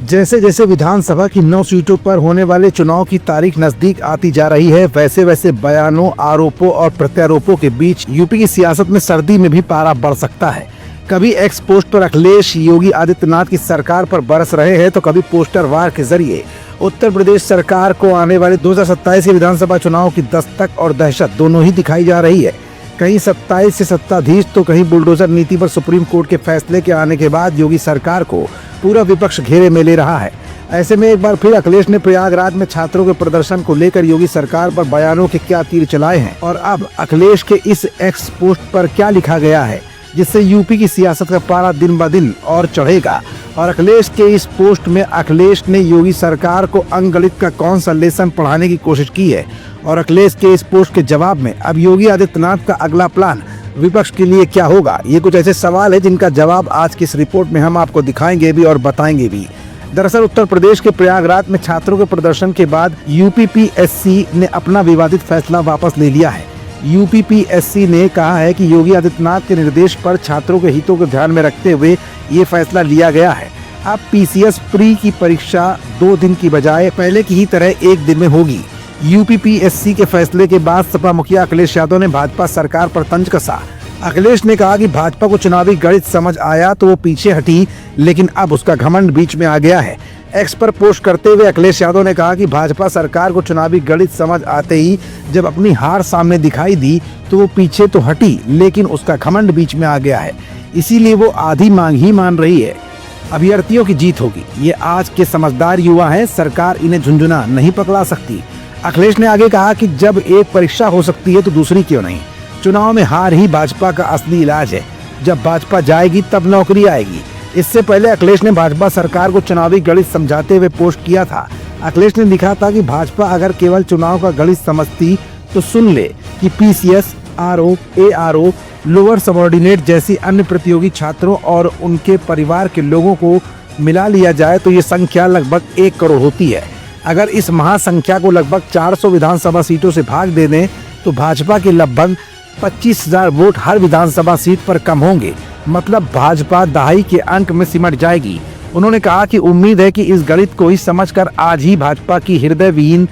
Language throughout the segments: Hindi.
जैसे जैसे विधानसभा की 9 सीटों पर होने वाले चुनाव की तारीख नजदीक आती जा रही है, वैसे वैसे बयानों, आरोपों और प्रत्यारोपों के बीच यूपी की सियासत में सर्दी में भी पारा बढ़ सकता है। कभी एक्स पोस्ट पर अखिलेश योगी आदित्यनाथ की सरकार पर बरस रहे हैं, तो कभी पोस्टर वार के जरिए उत्तर प्रदेश सरकार को आने वाले 2027 के विधानसभा चुनाव की दस्तक और दहशत दोनों ही दिखाई जा रही है। कहीं 27 से सत्ताधीश तो कहीं बुलडोजर नीति पर सुप्रीम कोर्ट के फैसले के आने के बाद योगी सरकार को पूरा विपक्ष घेरे में ले रहा है। ऐसे में एक बार फिर अखिलेश ने प्रयागराज में छात्रों के प्रदर्शन को लेकर योगी सरकार पर बयानों के क्या तीर चलाए हैं, और अब अखिलेश के इस एक्स पोस्ट पर क्या लिखा गया है जिससे यूपी की सियासत का पारा दिन ब दिन और चढ़ेगा। और अखिलेश के इस पोस्ट में अखिलेश ने योगी सरकार को अंकगणित का कौन सा लेसन पढ़ाने की कोशिश की है, और अखिलेश के इस पोस्ट के जवाब में अब योगी आदित्यनाथ का अगला प्लान विपक्ष के लिए क्या होगा। ये कुछ ऐसे सवाल है जिनका जवाब आज की इस रिपोर्ट में हम आपको दिखाएंगे भी और बताएंगे भी। दरअसल उत्तर प्रदेश के प्रयागराज में छात्रों के प्रदर्शन के बाद यूपीपीएससी ने अपना विवादित फैसला वापस ले लिया है। यूपीपीएससी ने कहा है कि योगी आदित्यनाथ के निर्देश पर छात्रों के हितों को ध्यान में रखते हुए ये फैसला लिया गया है। अब पीसीएस प्री की परीक्षा 2 दिन की बजाय पहले की ही तरह 1 दिन में होगी। यूपीपीएससी के फैसले के बाद सपा मुखिया अखिलेश यादव ने भाजपा सरकार पर तंज कसा। अखिलेश ने कहा कि भाजपा को चुनावी गणित समझ आया तो वो पीछे हटी, लेकिन अब उसका घमंड बीच में आ गया है। एक्स पर पोस्ट करते हुए अखिलेश यादव ने कहा कि भाजपा सरकार को चुनावी गणित समझ आते ही जब अपनी हार सामने दिखाई दी तो वो पीछे तो हटी, लेकिन उसका घमंड बीच में आ गया है, इसीलिए वो आधी मांग ही मान रही है। अभ्यर्थियों की जीत होगी, ये आज के समझदार युवा हैं, सरकार इन्हें झुंझुना नहीं पकड़ा सकती। अखिलेश ने आगे कहा कि जब एक परीक्षा हो सकती है तो दूसरी क्यों नहीं। चुनाव में हार ही भाजपा का असली इलाज है, जब भाजपा जाएगी तब नौकरी आएगी। इससे पहले अखिलेश ने भाजपा सरकार को चुनावी गणित समझाते हुए पोस्ट किया था। अखिलेश ने लिखा था कि भाजपा अगर केवल चुनाव का गणित समझती तो सुन ले कि PCS, RO, ARO, lower subordinate जैसी अन्य प्रतियोगी छात्रों और उनके परिवार के लोगों को मिला लिया जाए तो ये संख्या लगभग 1 करोड़ होती है। अगर इस महासंख्या को लगभग 400 विधानसभा सीटों से भाग दे दें तो भाजपा के लगभग 25,000 वोट हर विधानसभा सीट पर कम होंगे, मतलब भाजपा दहाई के अंक में सिमट जाएगी। उन्होंने कहा कि उम्मीद है कि इस गणित को ही समझकर आज ही भाजपा की हृदय विहीन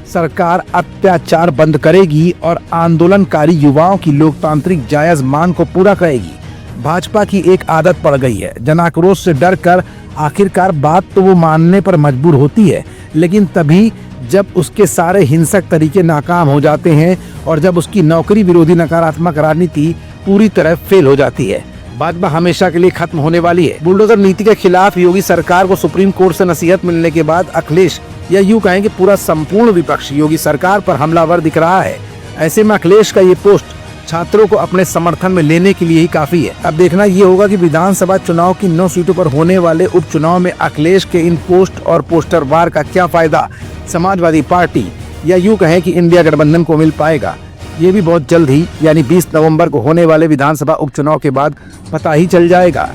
सरकार अत्याचार बंद करेगी और आंदोलनकारी युवाओं की लोकतांत्रिक जायज मांग को पूरा करेगी। भाजपा की एक आदत पड़ गई है, जनाक्रोश से डर कर आखिरकार बात तो वो मानने पर मजबूर होती है, लेकिन तभी जब उसके सारे हिंसक तरीके नाकाम हो जाते हैं और जब उसकी नौकरी विरोधी नकारात्मक राजनीति पूरी तरह फेल हो जाती है। भाजपा हमेशा के लिए खत्म होने वाली है। बुलडोजर नीति के खिलाफ योगी सरकार को सुप्रीम कोर्ट से नसीहत मिलने के बाद अखिलेश, या यूं कहें कि पूरा संपूर्ण विपक्ष योगी सरकार पर हमलावर दिख रहा है। ऐसे में अखिलेश का ये पोस्ट छात्रों को अपने समर्थन में लेने के लिए ही काफी है। अब देखना ये होगा कि विधानसभा चुनाव की 9 सीटों पर होने वाले उपचुनाव में अखिलेश के इन पोस्ट और पोस्टर वार का क्या फायदा समाजवादी पार्टी या यूं कहें कि इंडिया गठबंधन को मिल पाएगा। ये भी बहुत जल्द ही यानी 20 नवंबर को होने वाले विधानसभा उपचुनाव के बाद पता ही चल जाएगा।